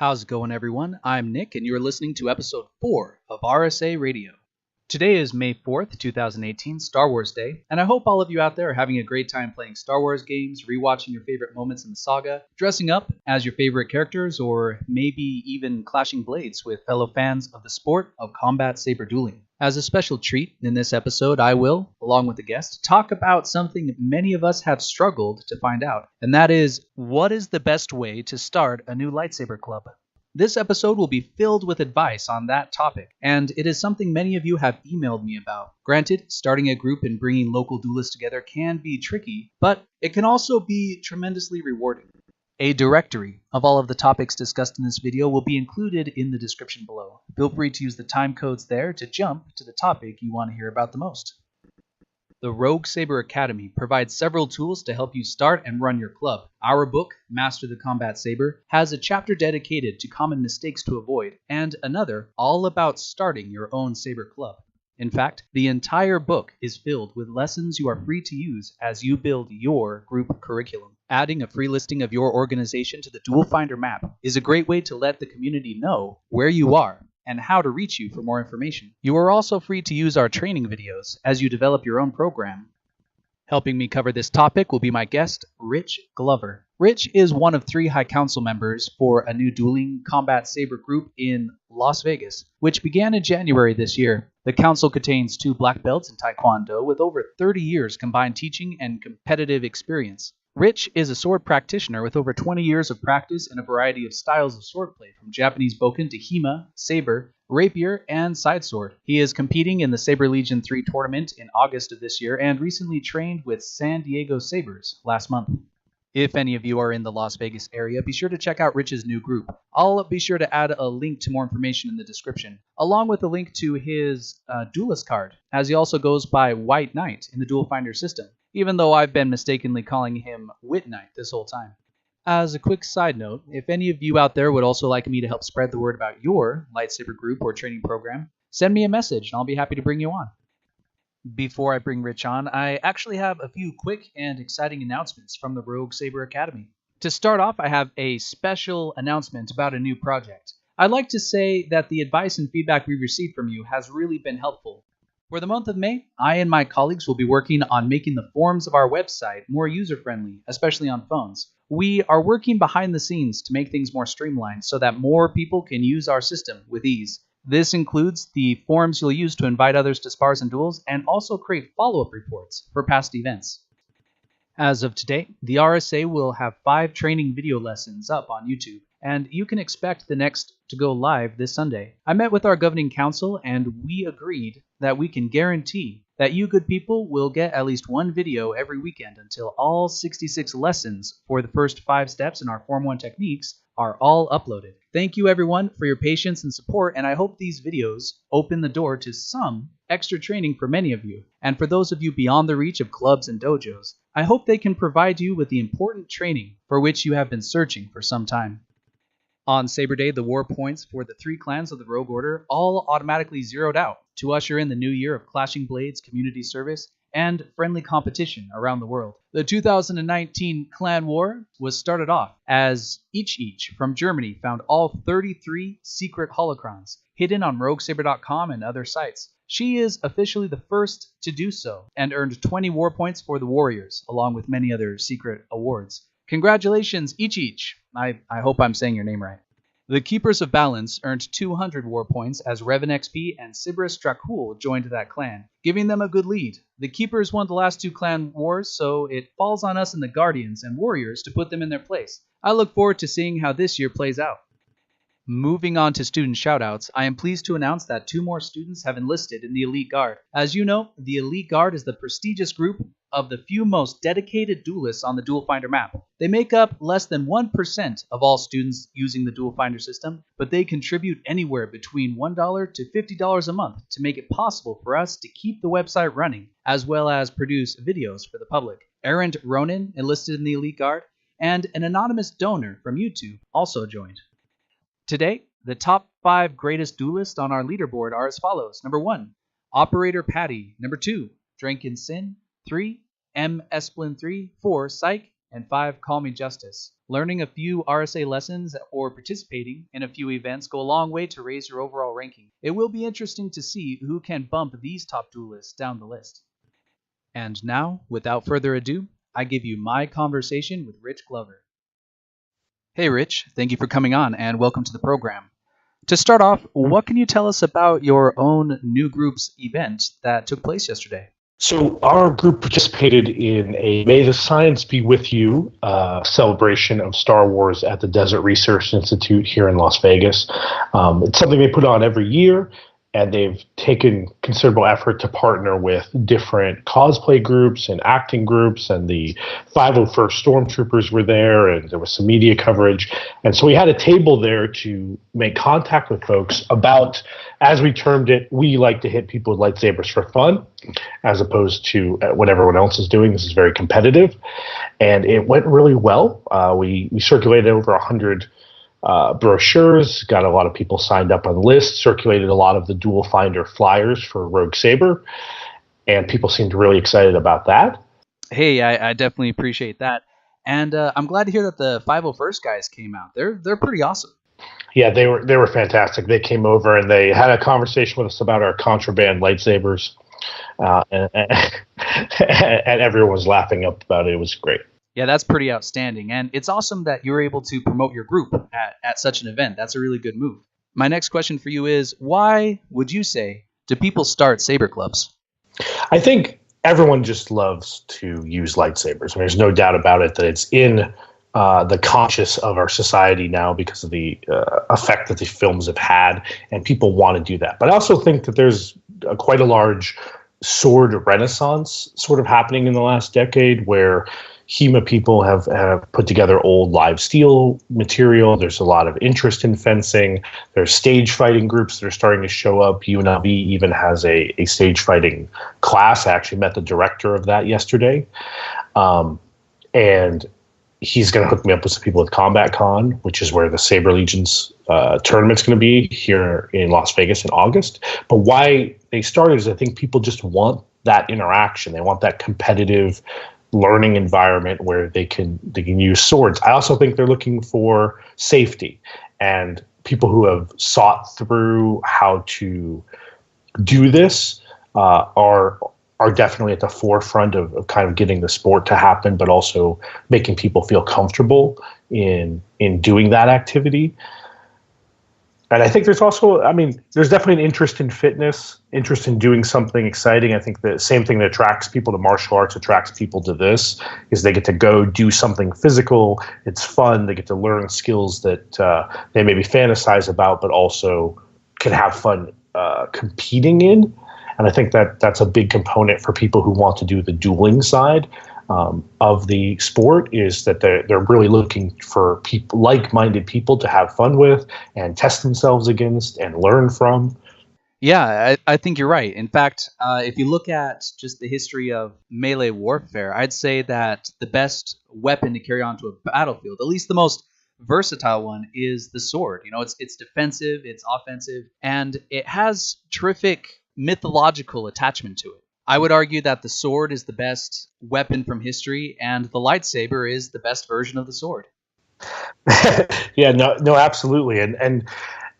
How's it going, everyone? I'm Nick, and you're listening to episode 4 of RSA Radio. Today is May 4th, 2018, Star Wars Day, and I hope all of you out there are having a great time playing Star Wars games, rewatching your favorite moments in the saga, dressing up as your favorite characters, or maybe even clashing blades with fellow fans of the sport of combat saber dueling. As a special treat, in this episode, I will, along with a guest, talk about something many of us have struggled to find out, and that is, what is the best way to start a new lightsaber club? This episode will be filled with advice on that topic, and it is something many of you have emailed me about. Granted, starting a group and bringing local duelists together can be tricky, but it can also be tremendously rewarding. A directory of all of the topics discussed in this video will be included in the description below. Feel free to use the time codes there to jump to the topic you want to hear about the most. The Rogue Saber Academy provides several tools to help you start and run your club. Our book, Master the Combat Saber, has a chapter dedicated to common mistakes to avoid, and another all about starting your own saber club. In fact, the entire book is filled with lessons you are free to use as you build your group curriculum. Adding a free listing of your organization to the Duel Finder map is a great way to let the community know where you are and how to reach you for more information. You are also free to use our training videos as you develop your own program. Helping me cover this topic will be my guest, Rich Glover. Rich is one of 3 High Council members for a new dueling combat saber group in Las Vegas, which began in January this year. The council contains 2 black belts in Taekwondo with over 30 years combined teaching and competitive experience. Rich is a sword practitioner with over 20 years of practice in a variety of styles of swordplay, from Japanese bokken to HEMA, saber, rapier, and side sword. He is competing in the Saber Legion 3 tournament in August of this year and recently trained with San Diego Sabers last month. If any of you are in the Las Vegas area, be sure to check out Rich's new group. I'll be sure to add a link to more information in the description, along with a link to his duelist card, as he also goes by White Knight in the Duel Finder System, even though I've been mistakenly calling him Wit Knight this whole time. As a quick side note, if any of you out there would also like me to help spread the word about your lightsaber group or training program, send me a message and I'll be happy to bring you on. Before I bring Rich on, I actually have a few quick and exciting announcements from the Rogue Saber Academy. To start off, I have a special announcement about a new project. I'd like to say that the advice and feedback we've received from you has really been helpful. For the month of May, I and my colleagues will be working on making the forms of our website more user-friendly, especially on phones. We are working behind the scenes to make things more streamlined so that more people can use our system with ease. This includes the forms you'll use to invite others to spars and duels, and also create follow-up reports for past events. As of today, the RSA will have 5 training video lessons up on YouTube, and you can expect the next to go live this Sunday. I met with our governing council, and we agreed that we can guarantee that you good people will get at least 1 video every weekend until all 66 lessons for the first 5 steps in our Form 1 techniques are all uploaded. Thank you everyone for your patience and support, and I hope these videos open the door to some extra training for many of you. And for those of you beyond the reach of clubs and dojos, I hope they can provide you with the important training for which you have been searching for some time. On Saber-Day, the war points for the 3 clans of the Rogue Order all automatically zeroed out to usher in the new year of clashing blades, community service, and friendly competition around the world. The 2019 Clan War was started off as Ich from Germany found all 33 secret holocrons hidden on roguesaber.com and other sites. She is officially the first to do so and earned 20 war points for the Warriors, along with many other secret awards. Congratulations, Ich! I hope I'm saying your name right. The Keepers of Balance earned 200 war points as Revan XP and Sibris Dracul joined that clan, giving them a good lead. The Keepers won the last 2 clan wars, so it falls on us and the Guardians and Warriors to put them in their place. I look forward to seeing how this year plays out. Moving on to student shoutouts, I am pleased to announce that 2 more students have enlisted in the Elite Guard. As you know, the Elite Guard is the prestigious group of the few most dedicated duelists on the Duel Finder map. They make up less than 1% of all students using the Duel Finder system, but they contribute anywhere between $1 to $50 a month to make it possible for us to keep the website running, as well as produce videos for the public. Errant Ronin enlisted in the Elite Guard, and an anonymous donor from YouTube also joined. Today, the top 5 greatest duelists on our leaderboard are as follows. Number 1, Operator Patty. Number 2, Drankin Sin. 3, M. Esplin 3. 4, Psych. and 5, call me Justice. Learning a few RSA lessons or participating in a few events go a long way to raise your overall ranking. It will be interesting to see who can bump these top duelists down the list. And now, without further ado, I give you my conversation with Rich Glover. Hey Rich, thank you for coming on and welcome to the program. To start off, what can you tell us about your own new group's event that took place yesterday? So our group participated in a May the Science Be With You celebration of Star Wars at the Desert Research Institute here in Las Vegas. It's something they put on every year, and they've taken considerable effort to partner with different cosplay groups and acting groups, and the 501st Stormtroopers were there, and there was some media coverage. And so we had a table there to make contact with folks about, as we termed it, we like to hit people with lightsabers for fun, as opposed to what everyone else is doing. This is very competitive. And it went really well. We circulated over 100 brochures, got a lot of people signed up on lists, circulated a lot of the Duel Finder flyers for Rogue Saber, and people seemed really excited about that. Hey, I definitely appreciate that. And I'm glad to hear that the 501st guys came out. They're pretty awesome. Yeah, they were fantastic. They came over and they had a conversation with us about our contraband lightsabers, and everyone was laughing up about it. It was great. Yeah, that's pretty outstanding. And it's awesome that you were able to promote your group at such an event. That's a really good move. My next question for you is, why would you say do people start saber clubs? I think everyone just loves to use lightsabers. There's no doubt about it that it's in the conscious of our society now because of the effect that the films have had, and people want to do that. But I also think that there's quite a large sword renaissance sort of happening in the last decade where HEMA people have put together old live steel material. There's a lot of interest in fencing. There's stage fighting groups that are starting to show up. UNLV even has a stage fighting class. I actually met the director of that yesterday. And he's going to hook me up with some people at Combat Con, which is where the Saber Legion's tournament's going to be here in Las Vegas in August. But why they started is I think people just want that interaction. They want that competitive learning environment where they can use swords. I also think they're looking for safety, and people who have sought through how to do this are definitely at the forefront of kind of getting the sport to happen, but also making people feel comfortable in doing that activity. And I think there's also, there's definitely an interest in fitness, interest in doing something exciting. I think the same thing that attracts people to martial arts attracts people to this, is they get to go do something physical. It's fun. They get to learn skills that they maybe fantasize about, but also can have fun competing in. And I think that that's a big component for people who want to do the dueling side of the sport, is that they're really looking for people, like-minded people to have fun with and test themselves against and learn from. Yeah, I think you're right. In fact, if you look at just the history of melee warfare, I'd say that the best weapon to carry onto a battlefield, at least the most versatile one, is the sword. You know, it's defensive, it's offensive, and it has terrific mythological attachment to it. I would argue that the sword is the best weapon from history, and the lightsaber is the best version of the sword. Yeah, no, absolutely. And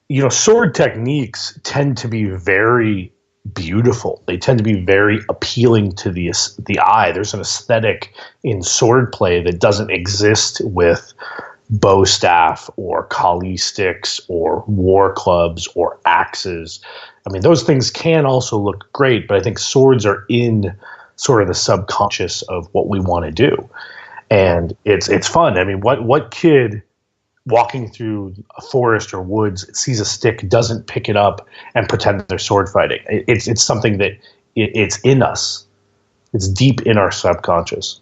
you know, sword techniques tend to be very beautiful. They tend to be very appealing to the eye. There's an aesthetic in sword play that doesn't exist with bow staff or kali sticks or war clubs or axes. I mean, those things can also look great, but I think swords are in sort of the subconscious of what we want to do. And it's fun. I mean, what kid walking through a forest or woods sees a stick, doesn't pick it up and pretend they're sword fighting? It's something that it's in us. It's deep in our subconscious.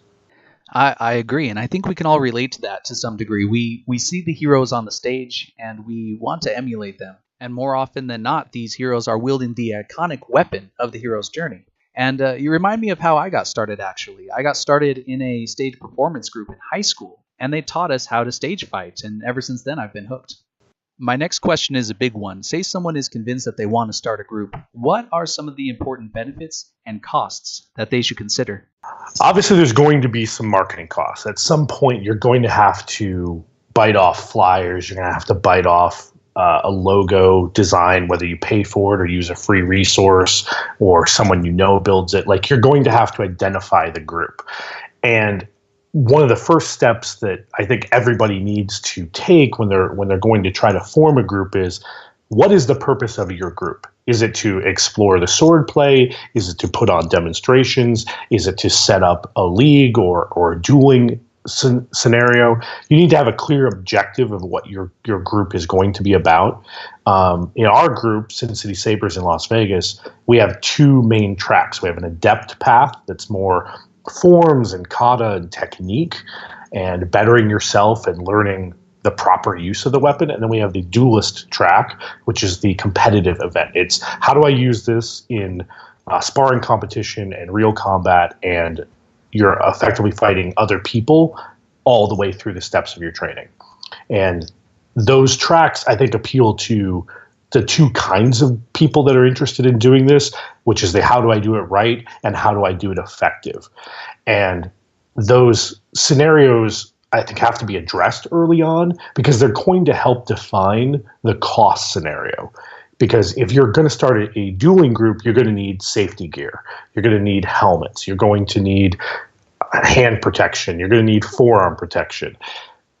I agree, and I think we can all relate to that to some degree. We see the heroes on the stage, and we want to emulate them. And more often than not, these heroes are wielding the iconic weapon of the hero's journey. And you remind me of how I got started, actually. I got started in a stage performance group in high school, and they taught us how to stage fight, and ever since then I've been hooked. My next question is a big one. Say someone is convinced that they want to start a group. What are some of the important benefits and costs that they should consider? Obviously, there's going to be some marketing costs. At some point, you're going to have to bite off flyers. You're going to have to bite off a logo design, whether you pay for it or use a free resource or someone you know builds it. Like, you're going to have to identify the group. And one of the first steps that I think everybody needs to take when they're going to try to form a group is, what is the purpose of your group? Is it to explore the sword play? Is it to put on demonstrations? Is it to set up a league or a dueling scenario? You need to have a clear objective of what your group is going to be about. In our group, Sin City Sabers in Las Vegas, we have two main tracks. We have an adept path that's more forms and kata and technique and bettering yourself and learning the proper use of the weapon. And then we have the duelist track, which is the competitive event. It's how do I use this in sparring competition and real combat, and you're effectively fighting other people all the way through the steps of your training. And those tracks, I think, appeal to the two kinds of people that are interested in doing this, which is the how do I do it right and how do I do it effective. And those scenarios, I think, have to be addressed early on because they're going to help define the cost scenario. Because if you're going to start a dueling group, you're going to need safety gear. You're going to need helmets. You're going to need hand protection. You're going to need forearm protection.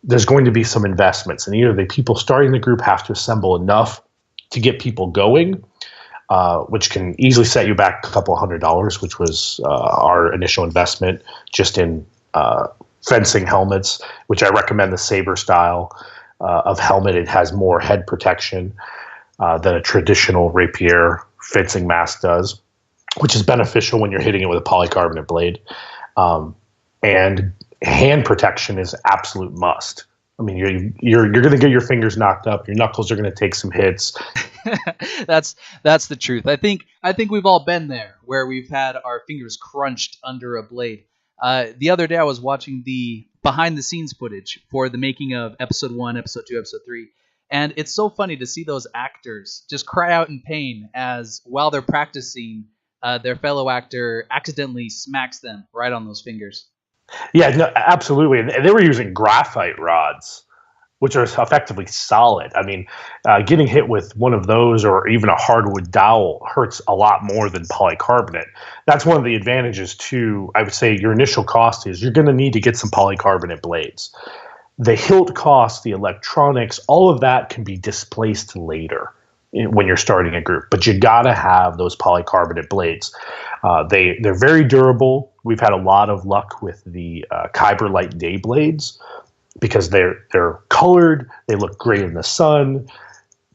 There's going to be some investments. And either the people starting the group have to assemble enough to get people going, which can easily set you back a couple $100, which was our initial investment just in fencing helmets, which I recommend the Saber style of helmet. It has more head protection than a traditional rapier fencing mask does, which is beneficial when you're hitting it with a polycarbonate blade. And hand protection is absolute must. I mean, you're going to get your fingers knocked up. Your knuckles are going to take some hits. That's the truth. I think we've all been there where we've had our fingers crunched under a blade. The other day I was watching the behind the scenes footage for the making of episode 1, episode 2, episode 3. And it's so funny to see those actors just cry out in pain as while they're practicing, their fellow actor accidentally smacks them right on those fingers. Yeah, no, absolutely. And they were using graphite rods, which are effectively solid. I mean, getting hit with one of those or even a hardwood dowel hurts a lot more than polycarbonate. That's one of the advantages too. I would say your initial cost is you're going to need to get some polycarbonate blades. The hilt cost, the electronics, all of that can be displaced later when you're starting a group, but you got to have those polycarbonate blades. They're very durable. We've had a lot of luck with the Kyber Light Day blades because they're colored. They look great in the sun.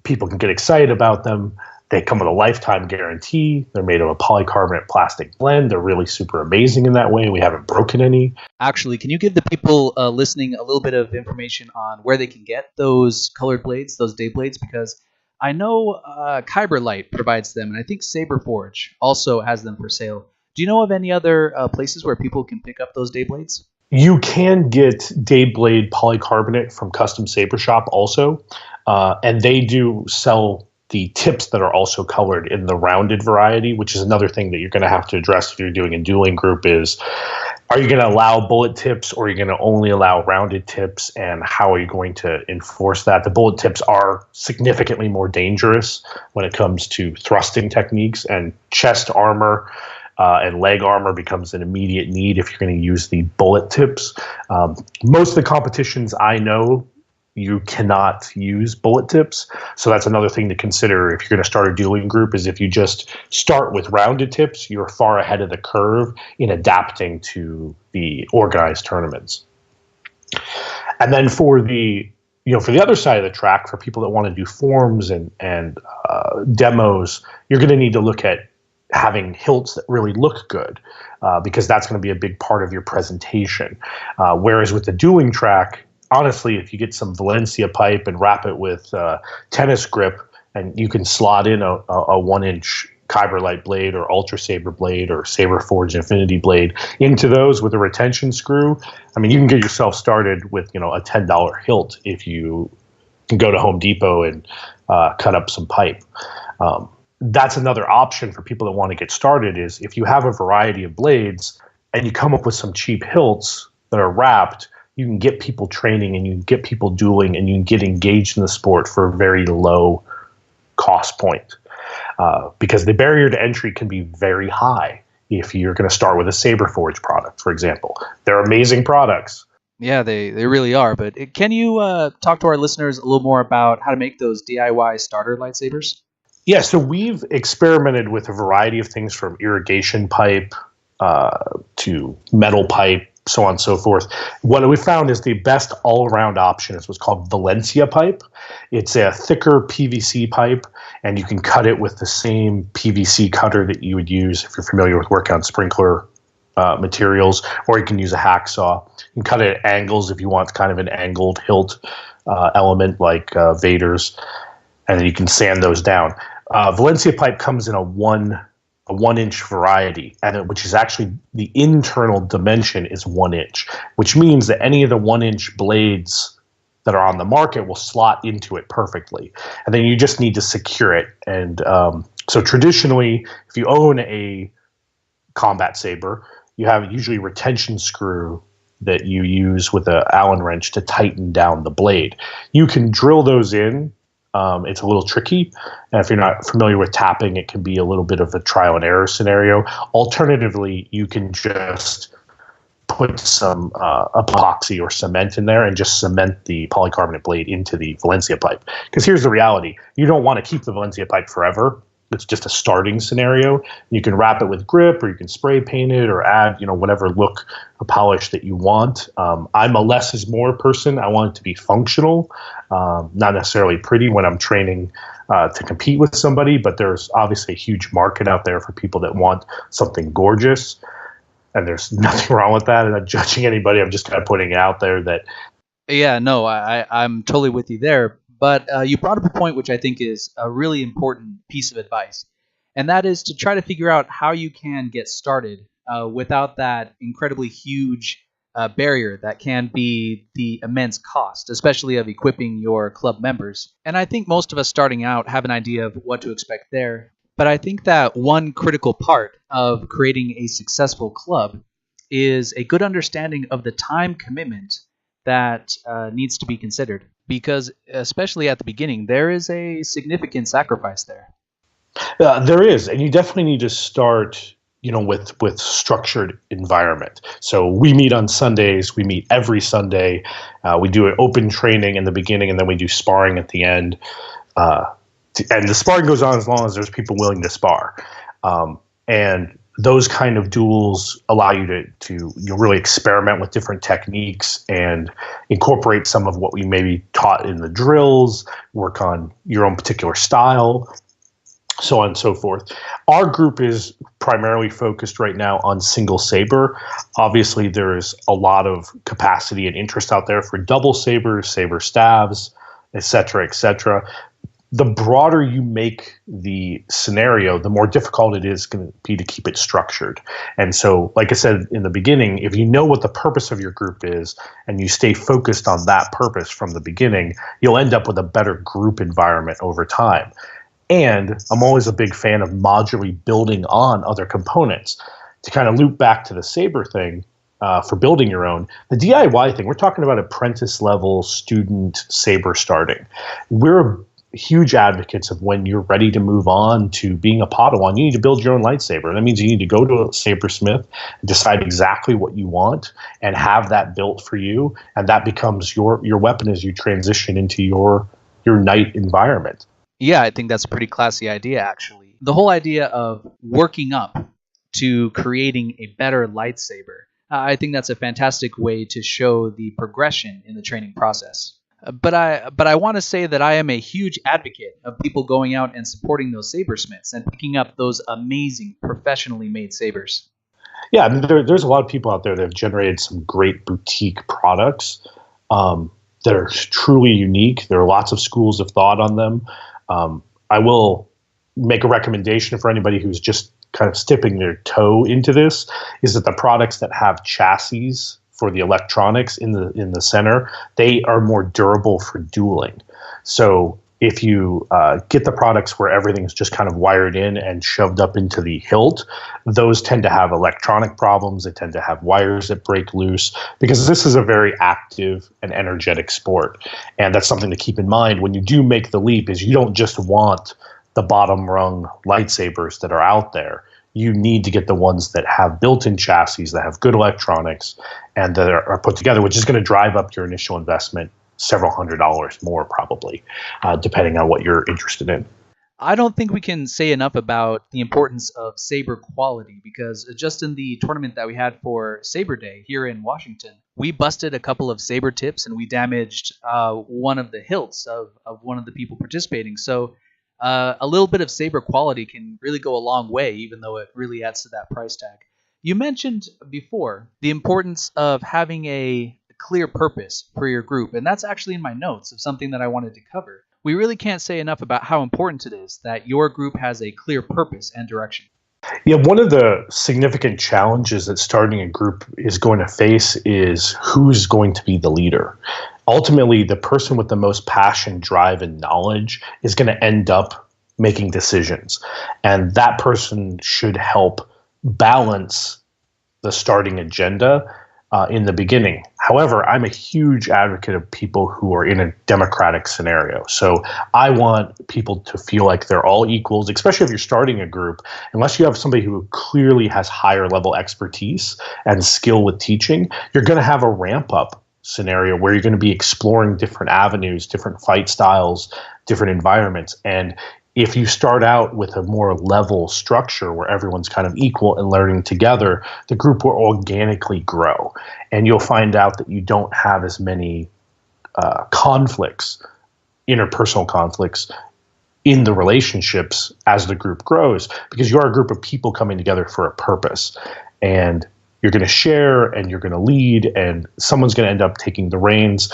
People can get excited about them. They come with a lifetime guarantee. They're made of a polycarbonate plastic blend. They're really super amazing in that way. We haven't broken any. Actually, can you give the people listening a little bit of information on where they can get those colored blades, those day blades? Because I know Kyber Light provides them, and I think Saber Forge also has them for sale. Do you know of any other places where people can pick up those day blades? You can get day blade polycarbonate from Custom Saber Shop also, and they do sell the tips that are also colored in the rounded variety, which is another thing that you're going to have to address if you're doing a dueling group is, are you going to allow bullet tips or are you going to only allow rounded tips, and how are you going to enforce that? The bullet tips are significantly more dangerous when it comes to thrusting techniques, and chest armor and leg armor becomes an immediate need if you're going to use the bullet tips. Most of the competitions I know, you cannot use bullet tips. So that's another thing to consider if you're going to start a dueling group, is if you just start with rounded tips, you're far ahead of the curve in adapting to the organized tournaments. And then for the other side of the track, for people that want to do forms and demos, you're going to need to look at having hilts that really look good, because that's going to be a big part of your presentation. Whereas with the dueling track, honestly, if you get some Valencia pipe and wrap it with tennis grip, and you can slot in a 1-inch Kyber Light blade or Ultra Saber blade or Saber Forge Infinity blade into those with a retention screw, I mean, you can get yourself started with a $10 hilt if you can go to Home Depot and cut up some pipe. That's another option for people that want to get started is if you have a variety of blades and you come up with some cheap hilts that are wrapped, you can get people training and you can get people dueling and you can get engaged in the sport for a very low cost point. Because the barrier to entry can be very high if you're going to start with a Saber Forge product, for example. They're amazing products. Yeah, they really are. But can you talk to our listeners a little more about how to make those DIY starter lightsabers? Yeah, so we've experimented with a variety of things from irrigation pipe to metal pipe, so on and so forth. What we found is the best all-around option is what's called Valencia pipe. It's a thicker PVC pipe, and you can cut it with the same PVC cutter that you would use if you're familiar with working on sprinkler materials, or you can use a hacksaw. You can cut it at angles if you want kind of an angled hilt element like Vader's, and then you can sand those down. Valencia pipe comes in a 1-inch variety, and which is actually the internal dimension is 1 inch, which means that any of the 1-inch blades that are on the market will slot into it perfectly. And then you just need to secure it. And so traditionally, if you own a combat saber, you have usually a retention screw that you use with an Allen wrench to tighten down the blade. You can drill those in. It's a little tricky. And if you're not familiar with tapping, it can be a little bit of a trial and error scenario. Alternatively, you can just put some epoxy or cement in there and just cement the polycarbonate blade into the Valencia pipe. Because here's the reality. You don't want to keep the Valencia pipe forever. It's just a starting scenario. You can wrap it with grip, or you can spray paint it, or add, whatever look or polish that you want. I'm a less is more person. I want it to be functional, not necessarily pretty when I'm training to compete with somebody. But there's obviously a huge market out there for people that want something gorgeous, and there's nothing wrong with that. I'm not judging anybody. I'm just kind of putting it out there that. Yeah, no, I'm totally with you there. But you brought up a point which I think is a really important piece of advice, and that is to try to figure out how you can get started without that incredibly huge barrier that can be the immense cost, especially of equipping your club members. And I think most of us starting out have an idea of what to expect there. But I think that one critical part of creating a successful club is a good understanding of the time commitment that needs to be considered. Because especially at the beginning, there is a significant sacrifice there. There is, and you definitely need to start, with structured environment. So we meet on Sundays. We meet every Sunday. We do an open training in the beginning, and then we do sparring at the end. And the sparring goes on as long as there's people willing to spar. And those kind of duels allow you to really experiment with different techniques and incorporate some of what we maybe taught in the drills, work on your own particular style, so on and so forth. Our group is primarily focused right now on single saber. Obviously, there is a lot of capacity and interest out there for double sabers, saber staves, et cetera, et cetera. The broader you make the scenario, the more difficult it is going to be to keep it structured. And so, like I said in the beginning, if you know what the purpose of your group is and you stay focused on that purpose from the beginning, you'll end up with a better group environment over time. And I'm always a big fan of modularly building on other components. To kind of loop back to the Saber thing, for building your own, the DIY thing, we're talking about apprentice level student Saber starting. We're huge advocates of when you're ready to move on to being a Padawan, you need to build your own lightsaber. That means you need to go to a sabersmith and decide exactly what you want and have that built for you, and that becomes your weapon as you transition into your knight environment. Yeah, I think that's a pretty classy idea, actually. The whole idea of working up to creating a better lightsaber, I think that's a fantastic way to show the progression in the training process. But I want to say that I am a huge advocate of people going out and supporting those sabersmiths and picking up those amazing, professionally made sabers. Yeah, I mean, there's a lot of people out there that have generated some great boutique products that are truly unique. There are lots of schools of thought on them. I will make a recommendation for anybody who's just kind of dipping their toe into this, is that the products that have chassis for the electronics in the center, they are more durable for dueling. So if you get the products where everything's just kind of wired in and shoved up into the hilt, those tend to have electronic problems. They tend to have wires that break loose, because this is a very active and energetic sport. And that's something to keep in mind when you do make the leap, is you don't just want the bottom rung lightsabers that are out there. You need to get the ones that have built-in chassis, that have good electronics, and that are put together, which is going to drive up your initial investment several $100s more, probably, depending on what you're interested in. I don't think we can say enough about the importance of saber quality, because just in the tournament that we had for Saber-Day here in Washington, we busted a couple of saber tips and we damaged one of the hilts of one of the people participating. So a little bit of saber quality can really go a long way, even though it really adds to that price tag. You mentioned before the importance of having a clear purpose for your group, and that's actually in my notes of something that I wanted to cover. We really can't say enough about how important it is that your group has a clear purpose and direction. Yeah, one of the significant challenges that starting a group is going to face is who's going to be the leader. Ultimately, the person with the most passion, drive, and knowledge is going to end up making decisions. And that person should help balance the starting agenda in the beginning. However, I'm a huge advocate of people who are in a democratic scenario. So I want people to feel like they're all equals, especially if you're starting a group. Unless you have somebody who clearly has higher level expertise and skill with teaching, you're going to have a ramp up scenario where you're going to be exploring different avenues, different fight styles, different environments. And if you start out with a more level structure where everyone's kind of equal and learning together, the group will organically grow. And you'll find out that you don't have as many conflicts, interpersonal conflicts, in the relationships as the group grows, because you are a group of people coming together for a purpose. And you're going to share and you're going to lead, and someone's going to end up taking the reins.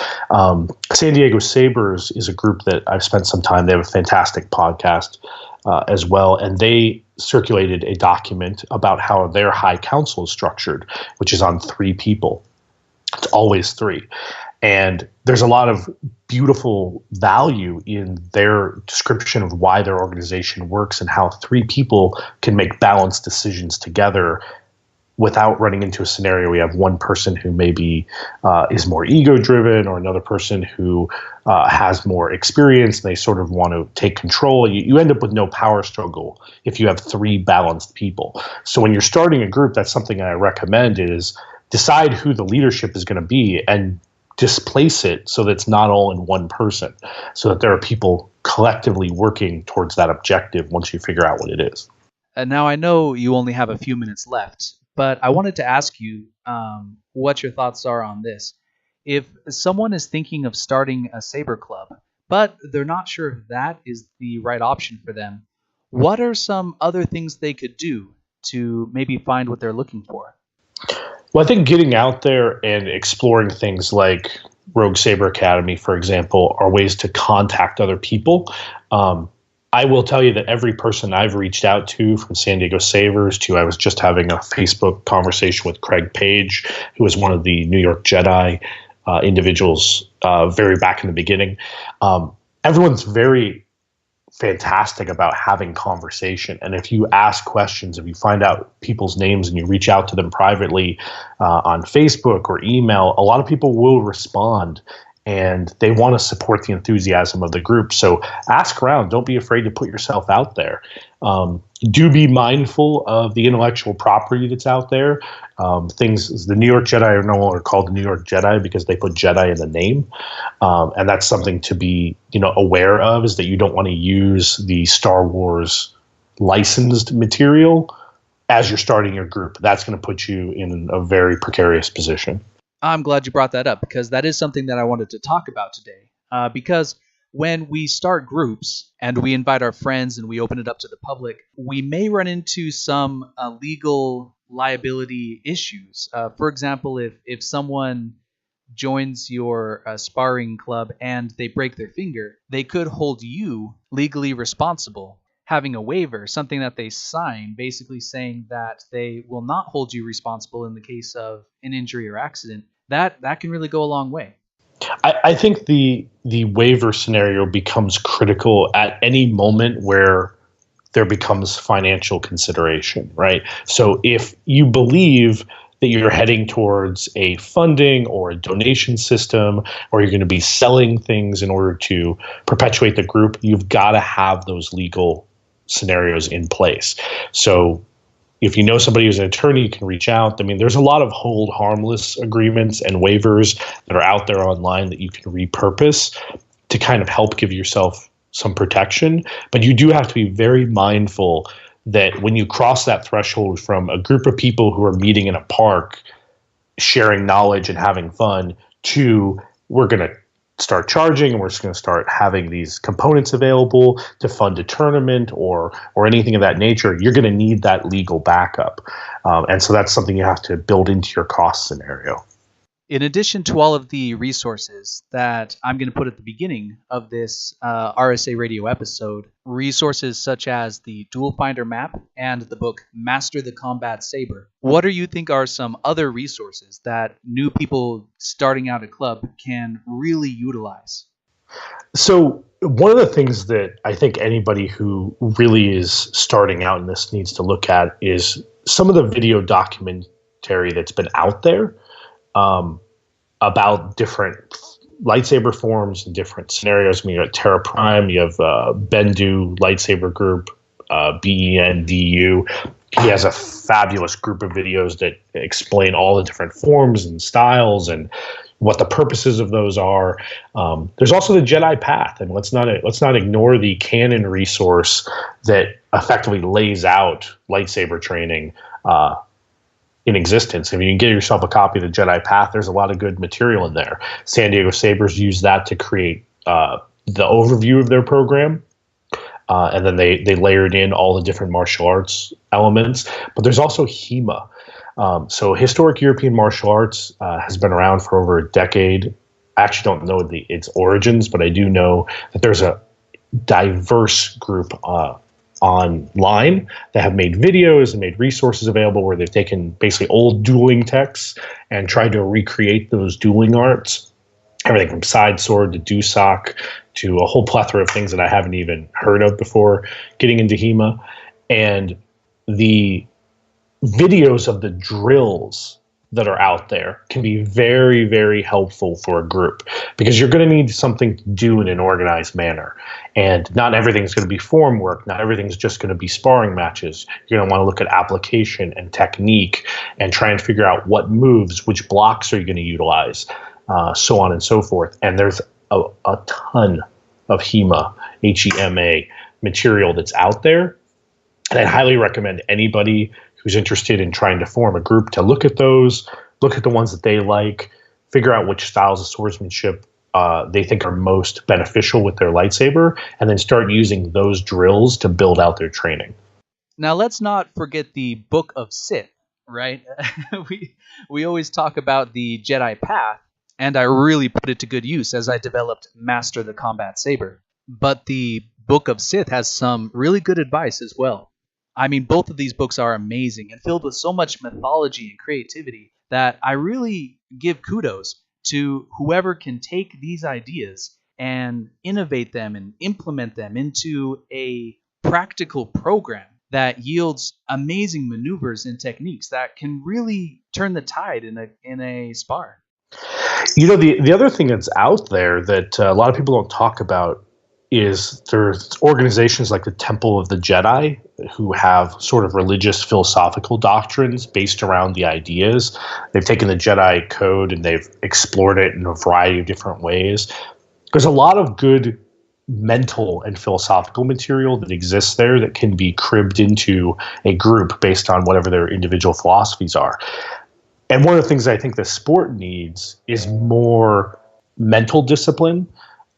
San Diego Sabers is a group that I've spent some time. They have a fantastic podcast as well, and they circulated a document about how their high council is structured, which is on 3 people. It's always 3. And there's a lot of beautiful value in their description of why their organization works and how 3 people can make balanced decisions together without running into a scenario where you have one person who maybe is more ego-driven, or another person who has more experience and they sort of want to take control. You end up with no power struggle if you have 3 balanced people. So when you're starting a group, that's something I recommend, is decide who the leadership is going to be and displace it so that it's not all in one person, so that there are people collectively working towards that objective once you figure out what it is. And now I know you only have a few minutes left, but I wanted to ask you what your thoughts are on this. If someone is thinking of starting a saber club, but they're not sure if that is the right option for them, what are some other things they could do to maybe find what they're looking for? Well, I think getting out there and exploring things like Rogue Saber Academy, for example, are ways to contact other people. I will tell you that every person I've reached out to, from San Diego Sabers to, I was just having a Facebook conversation with Craig Page, who was one of the New York Jedi individuals very back in the beginning. Everyone's very fantastic about having conversation. And if you ask questions, if you find out people's names and you reach out to them privately on Facebook or email, a lot of people will respond. And they want to support the enthusiasm of the group. So ask around. Don't be afraid to put yourself out there. Do be mindful of the intellectual property that's out there. The New York Jedi are no longer called the New York Jedi because they put Jedi in the name. And that's something to be aware of, is that you don't want to use the Star Wars licensed material as you're starting your group. That's going to put you in a very precarious position. I'm glad you brought that up, because that is something that I wanted to talk about today. Because when we start groups and we invite our friends and we open it up to the public, we may run into some legal liability issues. For example, if someone joins your sparring club and they break their finger, they could hold you legally responsible, having a waiver, something that they sign, basically saying that they will not hold you responsible in the case of an injury or accident. That can really go a long way. I think the waiver scenario becomes critical at any moment where there becomes financial consideration, right? So if you believe that you're heading towards a funding or a donation system, or you're going to be selling things in order to perpetuate the group, you've got to have those legal scenarios in place. So if you know somebody who's an attorney, you can reach out. I mean, there's a lot of hold harmless agreements and waivers that are out there online that you can repurpose to kind of help give yourself some protection. But you do have to be very mindful that when you cross that threshold from a group of people who are meeting in a park, sharing knowledge and having fun, to we're going to start charging and we're just going to start having these components available to fund a tournament or anything of that nature, you're going to need that legal backup. And so that's something you have to build into your cost scenario. In addition to all of the resources that I'm going to put at the beginning of this RSA Radio episode, resources such as the Duel Finder map and the book Master the Combat Saber, what do you think are some other resources that new people starting out a club can really utilize? So one of the things that I think anybody who really is starting out in this needs to look at is some of the video documentary that's been out there. About different lightsaber forms and different scenarios. I mean, you have Terra Prime, you have Bendu, Lightsaber Group, BENDU. He has a fabulous group of videos that explain all the different forms and styles and what the purposes of those are. There's also the Jedi Path, and let's not ignore the canon resource that effectively lays out lightsaber training in existence. If you can get yourself a copy of the Jedi Path, there's a lot of good material in there. San Diego Sabers use that to create the overview of their program. And then they layered in all the different martial arts elements. But there's also HEMA. So historic European martial arts has been around for over a decade. I actually don't know its origins, but I do know that there's a diverse group online that have made videos and made resources available where they've taken basically old dueling texts and tried to recreate those dueling arts, everything from side sword to dusok to a whole plethora of things that I haven't even heard of before getting into HEMA. And the videos of the drills that are out there can be very, very helpful for a group, because you're going to need something to do in an organized manner. And not everything's going to be form work. Not everything's just going to be sparring matches. You're going to want to look at application and technique and try and figure out what moves, which blocks are you going to utilize, so on and so forth. And there's a ton of HEMA, HEMA material that's out there. And I highly recommend anybody who's interested in trying to form a group to look at those, look at the ones that they like, figure out which styles of swordsmanship they think are most beneficial with their lightsaber, and then start using those drills to build out their training. Now, let's not forget the Book of Sith, right? we always talk about the Jedi Path, and I really put it to good use as I developed Master the Combat Saber. But the Book of Sith has some really good advice as well. I mean, both of these books are amazing and filled with so much mythology and creativity that I really give kudos to whoever can take these ideas and innovate them and implement them into a practical program that yields amazing maneuvers and techniques that can really turn the tide in a spar. You know, the other thing that's out there that a lot of people don't talk about is there's organizations like the Temple of the Jedi who have sort of religious philosophical doctrines based around the ideas. They've taken the Jedi code and they've explored it in a variety of different ways. There's a lot of good mental and philosophical material that exists there that can be cribbed into a group based on whatever their individual philosophies are. And one of the things I think the sport needs is more mental discipline,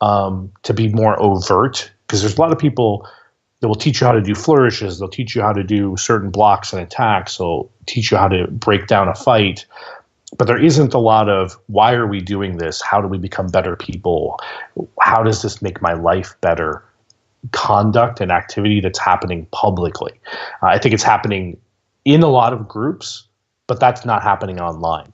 to be more overt, because there's a lot of people that will teach you how to do flourishes. They'll teach you how to do certain blocks and attacks. They'll teach you how to break down a fight. But there isn't a lot of, why are we doing this? How do we become better people? How does this make my life better? Conduct and activity that's happening publicly. I think it's happening in a lot of groups, but that's not happening online.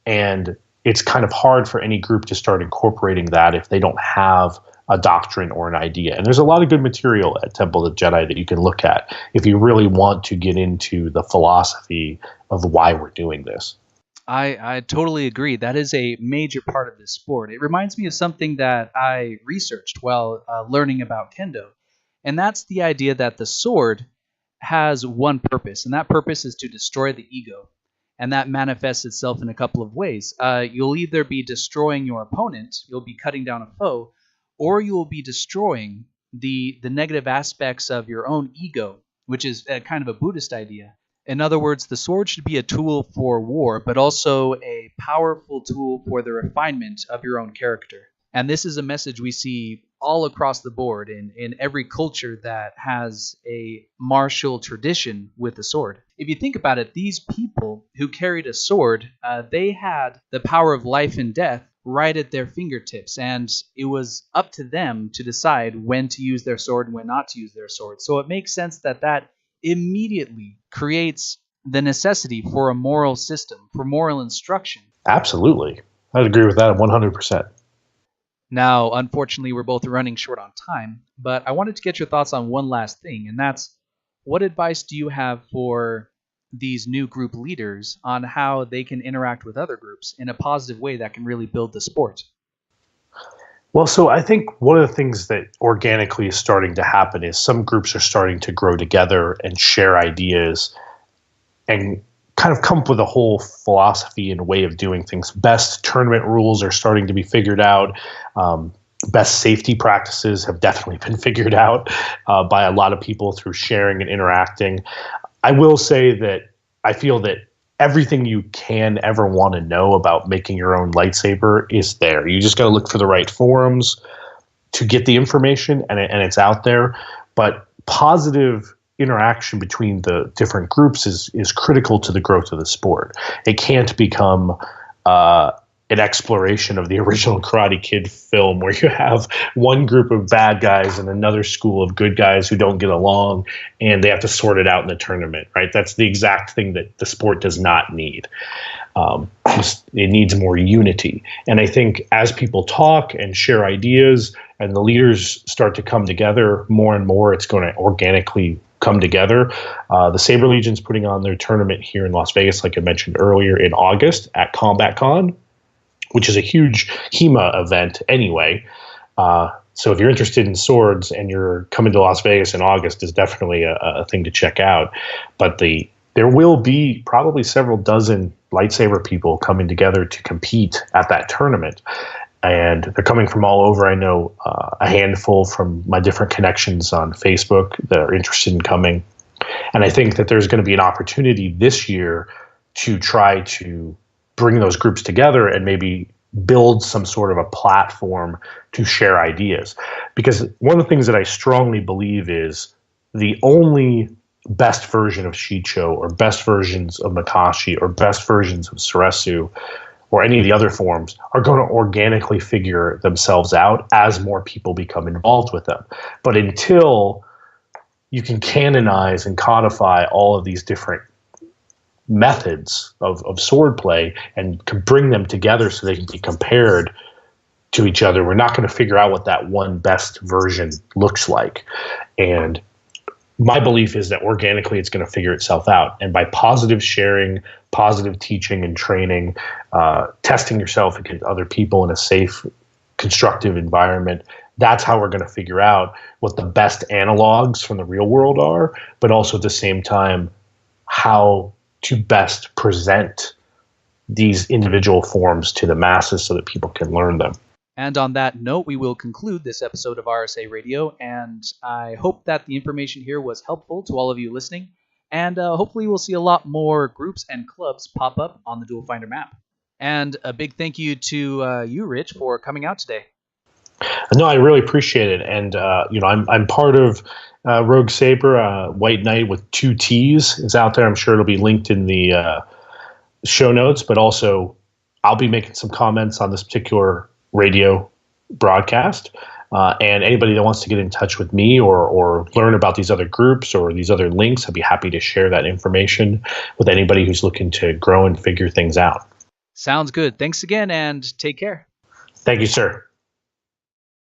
And it's kind of hard for any group to start incorporating that if they don't have a doctrine or an idea. And there's a lot of good material at Temple of the Jedi that you can look at if you really want to get into the philosophy of why we're doing this. I totally agree. That is a major part of this sport. It reminds me of something that I researched while learning about Kendo, and that's the idea that the sword has one purpose, and that purpose is to destroy the ego. And that manifests itself in a couple of ways. You'll either be destroying your opponent, you'll be cutting down a foe, or you will be destroying the negative aspects of your own ego, which is kind of a Buddhist idea. In other words, the sword should be a tool for war, but also a powerful tool for the refinement of your own character. And this is a message we see all across the board in every culture that has a martial tradition with the sword. If you think about it, these people who carried a sword, they had the power of life and death right at their fingertips, and it was up to them to decide when to use their sword and when not to use their sword. So it makes sense that immediately creates the necessity for a moral system, for moral instruction. Absolutely. I'd agree with that 100%. Now, unfortunately, we're both running short on time, but I wanted to get your thoughts on one last thing, and that's, what advice do you have for these new group leaders on how they can interact with other groups in a positive way that can really build the sport? Well, so I think one of the things that organically is starting to happen is some groups are starting to grow together and share ideas and kind of come up with a whole philosophy and way of doing things. Best tournament rules are starting to be figured out. Best safety practices have definitely been figured out by a lot of people through sharing and interacting. I will say that I feel that everything you can ever want to know about making your own lightsaber is there. You just got to look for the right forums to get the information, and it's out there. But positive interaction between the different groups is critical to the growth of the sport. It can't become an exploration of the original Karate Kid film where you have one group of bad guys and another school of good guys who don't get along and they have to sort it out in the tournament, right? That's the exact thing that the sport does not need. It needs more unity. And I think as people talk and share ideas and the leaders start to come together more and more, it's going to organically come together. The Saber Legion's putting on their tournament here in Las Vegas, like I mentioned earlier, in August at Combat Con, which is a huge HEMA event anyway. So if you're interested in swords and you're coming to Las Vegas in August, is definitely a thing to check out. But there will be probably several dozen lightsaber people coming together to compete at that tournament. And they're coming from all over. I know a handful from my different connections on Facebook that are interested in coming. And I think that there's going to be an opportunity this year to try to bring those groups together and maybe build some sort of a platform to share ideas. Because one of the things that I strongly believe is the only best version of Shicho or best versions of Makashi or best versions of Suresu or any of the other forms are going to organically figure themselves out as more people become involved with them. But until you can canonize and codify all of these different methods of swordplay and can bring them together so they can be compared to each other, we're not going to figure out what that one best version looks like. And my belief is that organically it's going to figure itself out. And by positive sharing, positive teaching and training, testing yourself against other people in a safe, constructive environment, that's how we're going to figure out what the best analogs from the real world are, but also at the same time, how to best present these individual forms to the masses so that people can learn them. And on that note, we will conclude this episode of RSA Radio, and I hope that the information here was helpful to all of you listening, and hopefully we'll see a lot more groups and clubs pop up on the Duel Finder map. And a big thank you to you, Rich, for coming out today. No, I really appreciate it, and I'm part of Rogue Saber, White Knight with 2 T's is out there. I'm sure it'll be linked in the show notes, but also I'll be making some comments on this particular radio broadcast. And anybody that wants to get in touch with me or learn about these other groups or these other links, I'd be happy to share that information with anybody who's looking to grow and figure things out. Sounds good. Thanks again, and take care. Thank you, sir.